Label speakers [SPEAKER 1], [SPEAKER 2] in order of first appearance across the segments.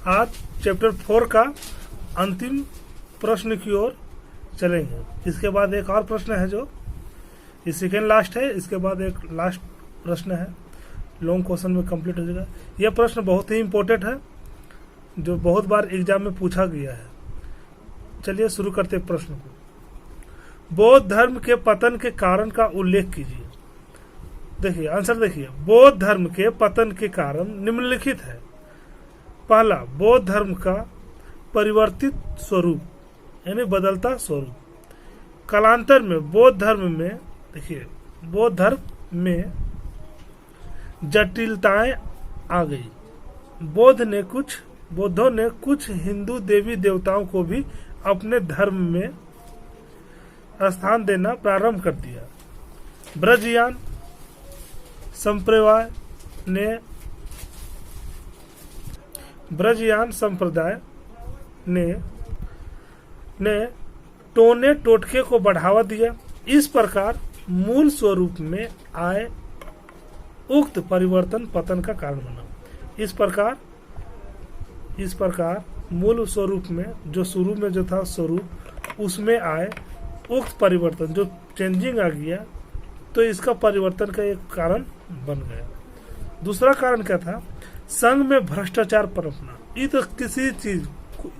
[SPEAKER 1] आज चैप्टर 4 का अंतिम प्रश्न की ओर चलेंगे। इसके बाद एक और प्रश्न है जो ये सेकेंड लास्ट है, इसके बाद एक लास्ट प्रश्न है, लॉन्ग क्वेश्चन में कंप्लीट हो जाएगा। यह प्रश्न बहुत ही इंपॉर्टेंट है जो बहुत बार एग्जाम में पूछा गया है। चलिए शुरू करते हैं प्रश्न को। बौद्ध धर्म के पतन के कारण का उल्लेख कीजिए। देखिए आंसर देखिए, बौद्ध धर्म के पतन के कारण निम्नलिखित है। पहला, बौद्ध धर्म का परिवर्तित स्वरूप यानी बदलता स्वरूप। कालांतर में बौद्ध धर्म में देखिए बौद्ध धर्म में जटिलताएं आ गई। बौद्धों ने कुछ हिंदू देवी देवताओं को भी अपने धर्म में स्थान देना प्रारंभ कर दिया। ब्रजयान संप्रदाय ने टोने टोटके को बढ़ावा दिया। इस प्रकार मूल स्वरूप में आए उक्त परिवर्तन पतन का कारण बना। इस प्रकार मूल स्वरूप में जो शुरू में जो था स्वरूप उसमें आए उक्त परिवर्तन जो चेंजिंग आ गया तो इसका परिवर्तन का एक कारण बन गया। दूसरा कारण क्या था? संघ में भ्रष्टाचार पनपना। ये तो किसी चीज,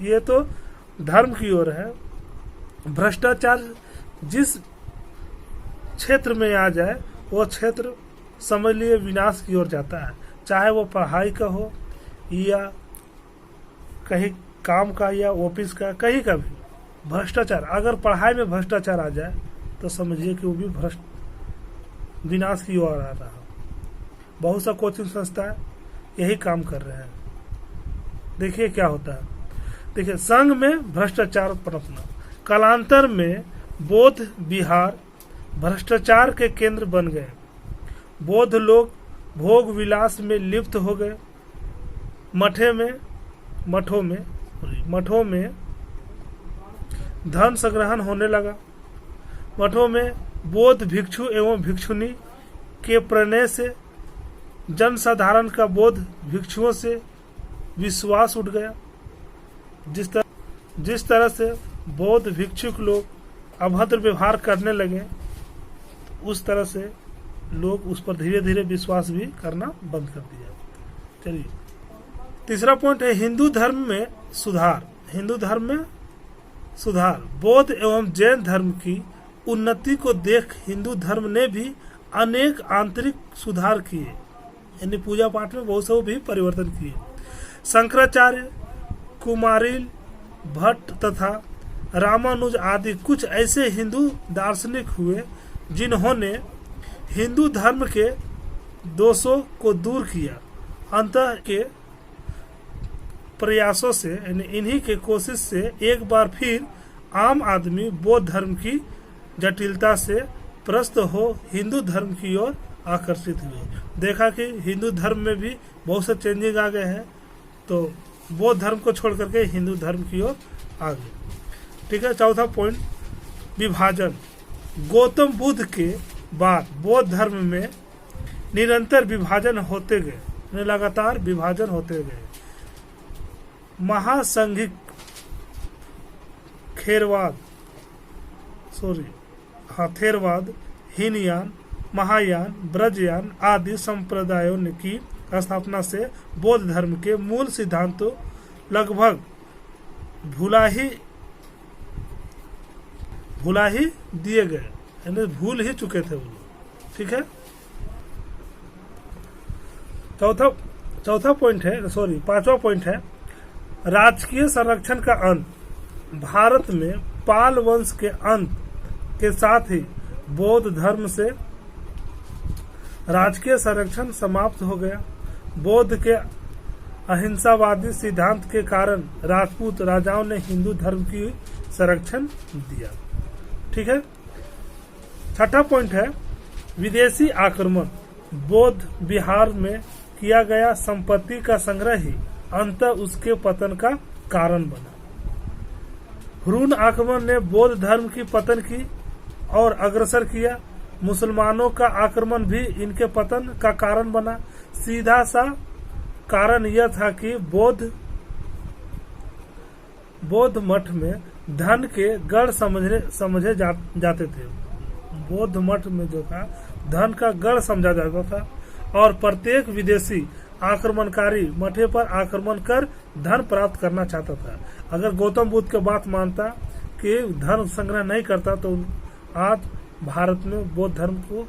[SPEAKER 1] ये तो धर्म की ओर है। भ्रष्टाचार जिस क्षेत्र में आ जाए वो क्षेत्र समझ लिए विनाश की ओर जाता है, चाहे वो पढ़ाई का हो या कहीं काम का या ऑफिस का, कहीं का भी भ्रष्टाचार। अगर पढ़ाई में भ्रष्टाचार आ जाए तो समझिए कि वो भी भ्रष्ट विनाश की ओर आ रहा है। बहुत सा कोचिंग संस्थाएं यही काम कर रहे हैं। देखिए क्या होता है। देखिए संघ में भ्रष्टाचार पनपना। कालांतर में बौद्ध विहार भ्रष्टाचार के केंद्र बन गए। बौद्ध लोग भोग विलास में लिप्त हो गए। मठों में धन संग्रहण होने लगा। मठों में बौद्ध भिक्षु एवं भिक्षुनी के प्रणय से जनसाधारण का बौद्ध भिक्षुओं से विश्वास उठ गया। जिस तरह से बौद्ध भिक्षुक लोग अभद्र व्यवहार करने लगे उस तरह से लोग उस पर धीरे धीरे विश्वास भी करना बंद कर दिया। चलिए तीसरा पॉइंट है हिंदू धर्म में सुधार। बौद्ध एवं जैन धर्म की उन्नति को देख हिंदू धर्म ने भी अनेक आंतरिक सुधार किए, यानी पूजा पाठ में बहुत से भी परिवर्तन किए। शंकराचार्य, कुमारिल भट्ट तथा रामानुज आदि कुछ ऐसे हिंदू दार्शनिक हुए जिन्होंने हिंदू धर्म के दोषों को दूर किया। अंतः के प्रयासों से यानी इन्हीं के कोशिश से एक बार फिर आम आदमी बौद्ध धर्म की जटिलता से त्रस्त हो हिंदू धर्म की ओर आकर्षित हुए। देखा कि हिंदू धर्म में भी बहुत से चेंजिंग आ गए हैं तो बौद्ध धर्म को छोड़ करके हिंदू धर्म की ओर आ गए। ठीक है। चौथा पॉइंट विभाजन। गौतम बुद्ध के बाद बौद्ध धर्म में निरंतर विभाजन होते गए, लगातार विभाजन होते गए। महासंघिक थेरवाद, हीनयान, महायान, ब्रजयान आदि संप्रदायों की स्थापना से बौद्ध धर्म के मूल सिद्धांतों लगभग भुला ही दिए गए, यानी भूल ही चुके थे वो लोग। ठीक है। पांचवा पॉइंट है राजकीय संरक्षण का अंत। भारत में पाल वंश के अंत के साथ ही बौद्ध धर्म से राजकीय संरक्षण समाप्त हो गया। बौद्ध के अहिंसावादी सिद्धांत के कारण राजपूत राजाओं ने हिंदू धर्म की संरक्षण दिया। ठीक है। छठा पॉइंट है विदेशी आक्रमण। बौद्ध विहार में किया गया संपत्ति का संग्रह ही अंततः उसके पतन का कारण बना। ह्रून आक्रमण ने बौद्ध धर्म की पतन की और अग्रसर किया। मुसलमानों का आक्रमण भी इनके पतन का कारण बना। सीधा सा कारण यह था कि बौद्ध बौद्ध मठ में धन के गढ़ समझे जाते थे। बौद्ध मठ में जो था धन का गढ़ समझा जाता था और प्रत्येक विदेशी आक्रमणकारी मठे पर आक्रमण कर धन प्राप्त करना चाहता था। अगर गौतम बुद्ध के बात मानता कि धन संग्रह नहीं करता तो आज भारत में बौद्ध धर्म को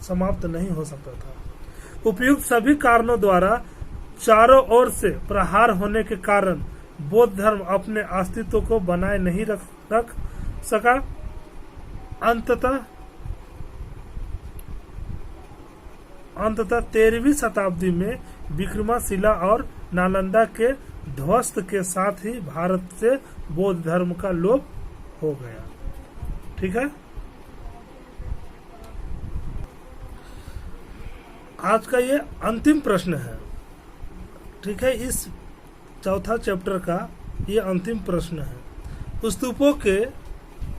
[SPEAKER 1] समाप्त नहीं हो सकता था। उपयुक्त सभी कारणों द्वारा चारों ओर से प्रहार होने के कारण बौद्ध धर्म अपने अस्तित्व को बनाए नहीं रख सका। अंततः 13वीं शताब्दी में विक्रमशिला और नालंदा के ध्वस्त के साथ ही भारत से बौद्ध धर्म का लोप हो गया। ठीक है, आज का ये अंतिम प्रश्न है। ठीक है, इस चौथा चैप्टर का ये अंतिम प्रश्न है। स्तूपों के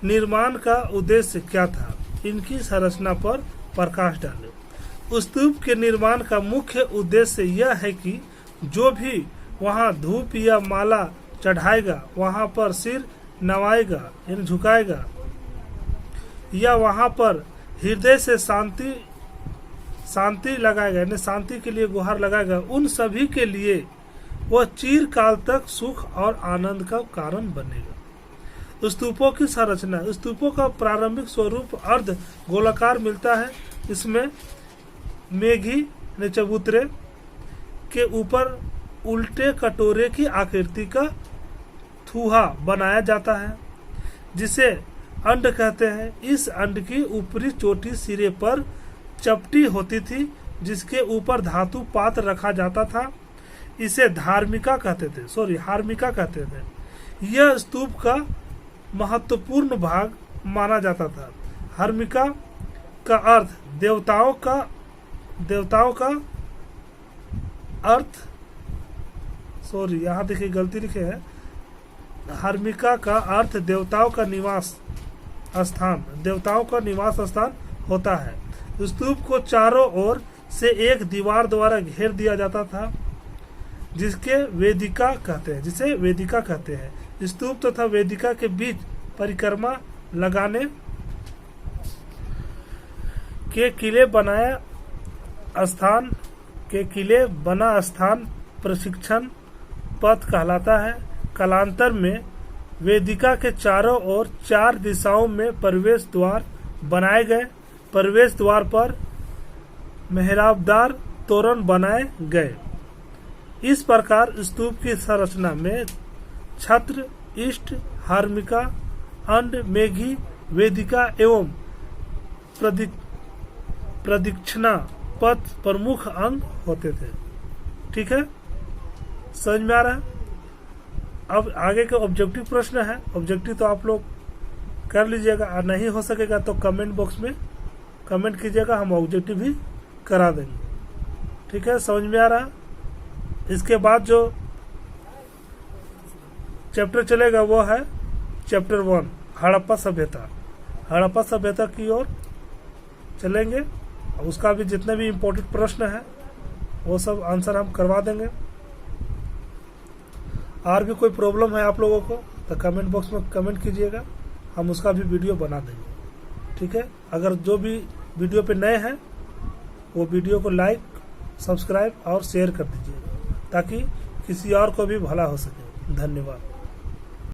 [SPEAKER 1] निर्माण का उद्देश्य क्या था? इनकी संरचना पर प्रकाश डालें। स्तूप के निर्माण का मुख्य उद्देश्य यह है कि जो भी वहां धूप या माला चढ़ाएगा, वहां पर सिर नवाएगा यानी झुकाएगा, या वहां पर हृदय से शांति लगाएगा यानी शांति के लिए गुहार लगाएगा, उन सभी के लिए वह चिरकाल तक सुख और आनंद का कारण बनेगा। स्तूपों की संरचना। स्तूपों का प्रारंभिक स्वरूप अर्ध गोलाकार मिलता है। इसमें मेघी ने चबूतरे के ऊपर उल्टे कटोरे की आकृति का थूहा बनाया जाता है, जिसे अंड कहते हैं। इस अंड की ऊपरी चोटी सिरे पर चपटी होती थी, जिसके ऊपर धातु पात्र रखा जाता था। इसे हार्मिका कहते थे। यह स्तूप का महत्वपूर्ण भाग माना जाता था। हार्मिका का अर्थ देवताओं का अर्थ यहाँ देखिए गलती लिखे है। हार्मिका का अर्थ देवताओं का निवास स्थान होता है। स्तूप को चारों ओर से एक दीवार द्वारा घेर दिया जाता था, जिसे वेदिका कहते हैं। स्तूप तथा वेदिका के बीच परिक्रमा लगाने के किले बना स्थान प्रशिक्षण पथ कहलाता है। कालांतर में वेदिका के चारों ओर 4 दिशाओं में प्रवेश द्वार बनाए गए। प्रवेश द्वार पर मेहराबदार तोरण बनाए गए। इस प्रकार स्तूप की संरचना में छत्र, इष्ट, हार्मिका, अंड, मेघी, वेदिका एवं प्रदक्षिणा पथ प्रमुख अंग होते थे। ठीक है, समझ में आ रहा है? अब आगे का ऑब्जेक्टिव प्रश्न है। ऑब्जेक्टिव तो आप लोग कर लीजिएगा, और नहीं हो सकेगा तो कमेंट बॉक्स में कमेंट कीजिएगा, हम ऑब्जेक्टिव भी करा देंगे। ठीक है, समझ में आ रहा है? इसके बाद जो चैप्टर चलेगा वो है चैप्टर 1 हड़प्पा सभ्यता। हड़प्पा सभ्यता की ओर चलेंगे। उसका भी जितने भी इम्पोर्टेंट प्रश्न है वो सब आंसर हम करवा देंगे। और भी कोई प्रॉब्लम है आप लोगों को तो कमेंट बॉक्स में कमेंट कीजिएगा, हम उसका भी वीडियो बना देंगे। ठीक है, अगर जो भी वीडियो पे नए हैं वो वीडियो को लाइक, सब्सक्राइब और शेयर कर दीजिए ताकि किसी और को भी भला हो सके। धन्यवाद।